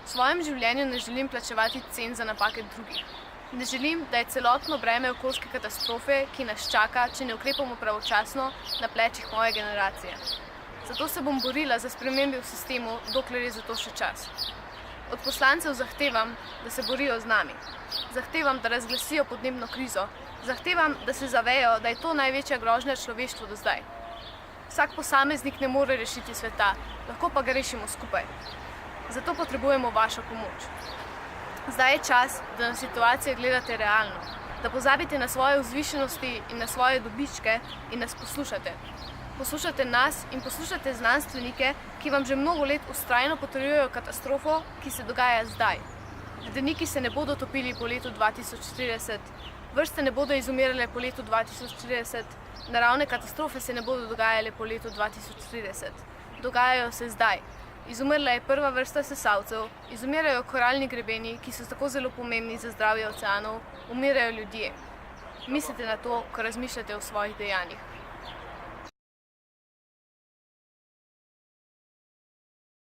V svojem življenju ne želim plačevati cen za napake drugih. Ne želim, da je celotno breme okoljske katastrofe, ki nas čaka, če ne ukrepamo pravočasno, na plečih moje generacije. Zato se bom borila za spremembe v sistemu, dokler je za to še čas. Od poslancev zahtevam, da se borijo z nami. Zahtevam, da razglasijo podnebno krizo. Zahtevam, da se zavejo, da je to največja grožnja človeštvu do zdaj. Vsak posameznik ne more rešiti sveta, lahko pa ga rešimo skupaj. Zato potrebujemo vašo pomoč. Zdaj je čas, da na situacijo gledate realno, da pozabite na svoje vzvišenosti in na svoje dobičke in nas poslušate. Poslušate nas in poslušate znanstvenike, ki vam že mnogo let vztrajno potrjujejo katastrofo, ki se dogaja zdaj. Ledeniki se ne bodo topili po letu 2030, vrste ne bodo izumirale po letu 2030, naravne katastrofe se ne bodo dogajale po letu 2030. Dogajajo se zdaj. Izumrla je prva vrsta sesalcev, izumirajo koralni grebeni, ki so tako zelo pomembni za zdravje oceanov, umirajo ljudje. Mislite na to, ko razmišljate o svojih dejanjih.